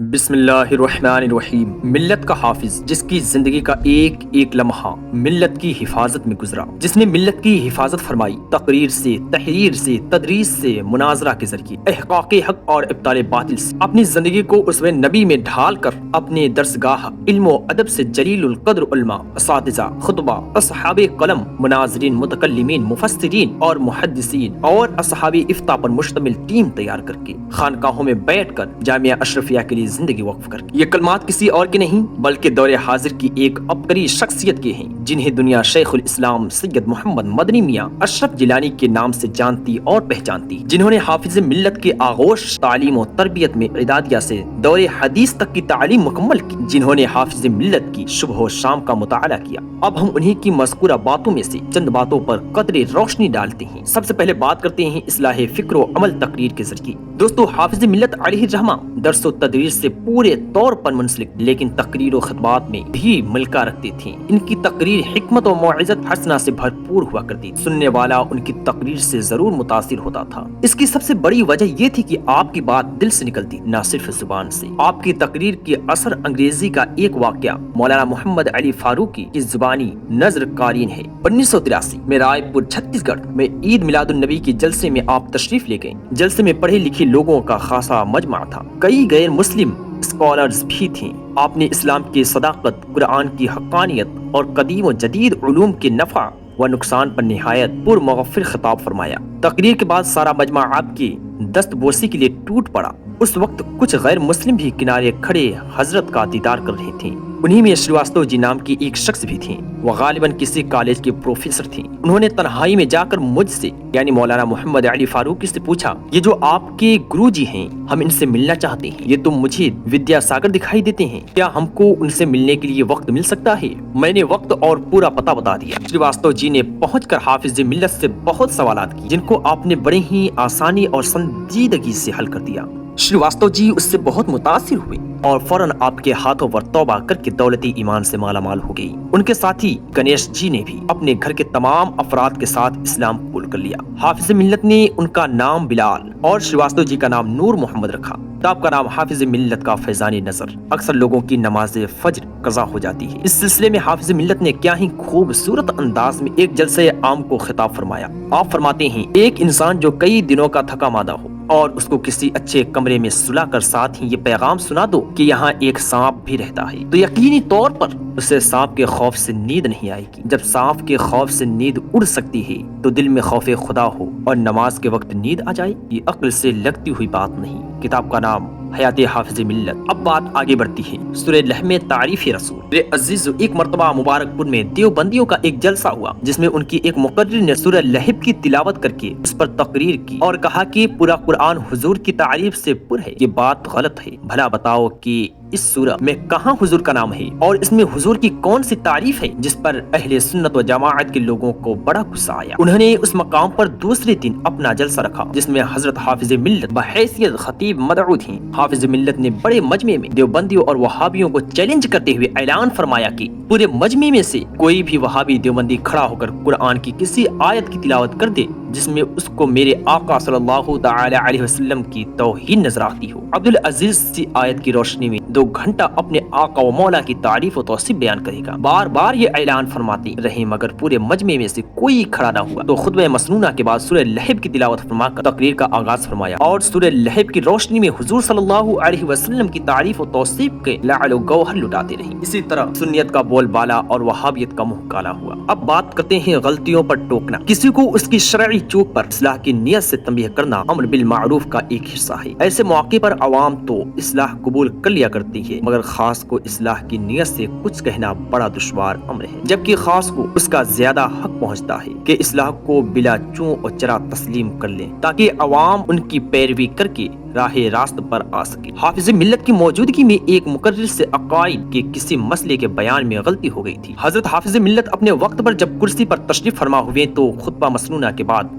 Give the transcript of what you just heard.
بسم اللہ الرحمن الرحیم۔ ملت کا حافظ، جس کی زندگی کا ایک ایک لمحہ ملت کی حفاظت میں گزرا، جس نے ملت کی حفاظت فرمائی، تقریر سے، تحریر سے، تدریس سے، مناظرہ کے ذریعے، احقاق حق اور ابطال باطل سے اپنی زندگی کو اسوہ نبی میں ڈھال کر اپنے درسگاہ علم و ادب سے جلیل القدر علماء، اساتذہ، خطبہ، اصحاب قلم، مناظرین، متکلمین، مفسرین اور محدثین اور اصحاب افتاء پر مشتمل ٹیم تیار کر کے خانقاہوں میں بیٹھ کر جامعہ اشرفیہ کے لیے زندگی وقف کر کے، یہ کلمات کسی اور کے نہیں بلکہ دور حاضر کی ایک عبقری شخصیت کے ہیں، جنہیں دنیا شیخ الاسلام سید محمد مدنی میاں اشرف جیلانی کے نام سے جانتی اور پہچانتی، جنہوں نے حافظ ملت کے آغوش تعلیم و تربیت میں اعدادیہ سے دور حدیث تک کی تعلیم مکمل کی، جنہوں نے حافظ ملت کی صبح و شام کا مطالعہ کیا۔ اب ہم انہی کی مذکورہ باتوں میں سے چند باتوں پر قدرے روشنی ڈالتے ہیں۔ سب سے پہلے بات کرتے ہیں اصلاح فکر و عمل تقریر کے ذریعے۔ دوستو، حافظ ملت علیہ الرحمہ درس و تدریس سے پورے طور پر منسلک، لیکن تقریر و خطبات میں بھی ملکہ رکھتے تھے۔ ان کی تقریر حکمت و موعظت حسنہ سے بھرپور ہوا کرتی، سننے والا ان کی تقریر سے ضرور متاثر ہوتا تھا۔ اس کی سب سے بڑی وجہ یہ تھی کہ آپ کی بات دل سے نکلتی، نہ صرف زبان سے۔ آپ کی تقریر کے اثر انگریزی کا ایک واقعہ مولانا محمد علی فاروقی کی زبانی نظر قارئین ہے۔ 1983 میں رائے پور چھتیس گڑھ میں عید میلاد النبی کے جلسے میں آپ تشریف لے گئے۔ جلسے میں پڑھے لکھے لوگوں کا خاصا مجمع تھا، کئی غیر مسلم اسکالرز بھی تھے۔ آپ نے اسلام کی صداقت، قرآن کی حقانیت اور قدیم و جدید علوم کے نفع و نقصان پر نہایت پرمغفر خطاب فرمایا۔ تقریر کے بعد سارا مجمع آپ کی دست بوسی کے لیے ٹوٹ پڑا۔ اس وقت کچھ غیر مسلم بھی کنارے کھڑے حضرت کا دیدار کر رہے تھے۔ انہی میں شریواستو جی نام کی ایک شخص بھی تھے، وہ غالباً کسی کالج کے پروفیسر تھے۔ انہوں نے تنہائی میں جا کر مجھ سے یعنی مولانا محمد علی فاروقی سے پوچھا، یہ جو آپ کے گرو جی ہیں، ہم ان سے ملنا چاہتے ہیں، یہ تو مجھے ودیا ساگر دکھائی دیتے ہیں، کیا ہم کو ان سے ملنے کے لیے وقت مل سکتا ہے؟ میں نے وقت اور پورا پتہ بتا دیا۔ شریواستو جی نے پہنچ کر حافظ ملت سے بہت سوالات کی، جن کو آپ نے بڑے ہی آسانی اور سنجیدگی سے حل کر دیا۔ شریواستو جی اس سے بہت متاثر ہوئے اور فوراً آپ کے ہاتھوں پر توبہ کر کے دولتی ایمان سے مالا مال ہو گئی۔ ان کے ساتھی گنیش جی نے بھی اپنے گھر کے تمام افراد کے ساتھ اسلام قبول کر لیا۔ حافظ ملت نے ان کا نام بلال اور شریواستو جی کا نام نور محمد رکھا۔ کتاب کا نام حافظ ملت کا فیضان نظر۔ اکثر لوگوں کی نماز فجر قضا ہو جاتی ہے۔ اس سلسلے میں حافظ ملت نے کیا ہی خوبصورت انداز میں ایک جلسہ عام کو خطاب فرمایا۔ آپ فرماتے ہیں، ایک انسان جو کئی دنوں کا تھکا مادہ ہو اور اس کو کسی اچھے کمرے میں سلا کر ساتھ ہی یہ پیغام سنا دو کہ یہاں ایک سانپ بھی رہتا ہے، تو یقینی طور پر اسے سانپ کے خوف سے نیند نہیں آئے گی۔ جب سانپ کے خوف سے نیند اڑ سکتی ہے تو دل میں خوف خدا ہو اور نماز کے وقت نیند آ جائے، یہ عقل سے لگتی ہوئی بات نہیں۔ کتاب کا نام حیات حافظ ملت۔ اب بات آگے بڑھتی ہے۔ سورہ لحم میں تعریف رسول۔ میرے عزیز، ایک مرتبہ مبارک پور میں دیوبندیوں کا ایک جلسہ ہوا، جس میں ان کی ایک مقرر نے سورہ لحم کی تلاوت کر کے اس پر تقریر کی اور کہا کہ پورا قرآن حضور کی تعریف سے پر ہے۔ یہ بات غلط ہے، بھلا بتاؤ کہ اس سورہ میں کہاں حضور کا نام ہے اور اس میں حضور کی کون سی تعریف ہے؟ جس پر اہل سنت و جماعت کے لوگوں کو بڑا غصہ آیا۔ انہوں نے اس مقام پر دوسرے دن اپنا جلسہ رکھا، جس میں حضرت حافظ ملت بحیثیت خطیب مدعو تھیں۔ حافظ ملت نے بڑے مجمع میں دیوبندیوں اور وہابیوں کو چیلنج کرتے ہوئے اعلان فرمایا کہ پورے مجمع میں سے کوئی بھی وہابی دیوبندی کھڑا ہو کر قرآن کی کسی آیت کی تلاوت کر دے جس میں اس کو میرے آقا صلی اللہ تعالی علیہ وسلم کی توہین نظر آتی ہو، عبدالعزیز سی آیت کی روشنی میں 2 گھنٹہ اپنے آقا و مولا کی تعریف و توصیف بیان کرے گا۔ بار بار یہ اعلان فرماتے رہے مگر پورے مجمع میں سے کوئی کھڑا نہ ہوا، تو خطبہ مسنونہ کے بعد سورہ لحم کی تلاوت فرما کر تقریر کا آغاز فرمایا اور سورہ لحم کی روشنی میں حضور صلی اللہ علیہ وسلم کی تعریف و توصیف کے لعل و گوہر لٹاتے رہے۔ اسی طرح سنیت کا بول بالا اور وہابیت کا منہ کالا ہوا۔ اب بات کرتے ہیں غلطیوں پر ٹوکنا۔ کسی کو اس کی شرعی چوک پر اصلاح کی نیت سے تنبیہ کرنا امر بالمعروف کا ایک حصہ ہے۔ ایسے موقع پر عوام تو اصلاح قبول کر لیا کرتی ہے مگر خاص کو اصلاح کی نیت سے کچھ کہنا بڑا دشوار امر ہے، جبکہ خاص کو اس کا زیادہ حق پہنچتا ہے کہ اصلاح کو بلا چوں اور چرا تسلیم کر لیں تاکہ عوام ان کی پیروی کر کے راہ راست پر آ سکے۔ حافظ ملت کی موجودگی میں ایک مقرر سے عقائد کے کسی مسئلے کے بیان میں غلطی ہو گئی تھی۔ حضرت حافظ ملت اپنے وقت پر جب کرسی پر تشریف فرما ہوئے تو خطبہ مسنونہ کے بعد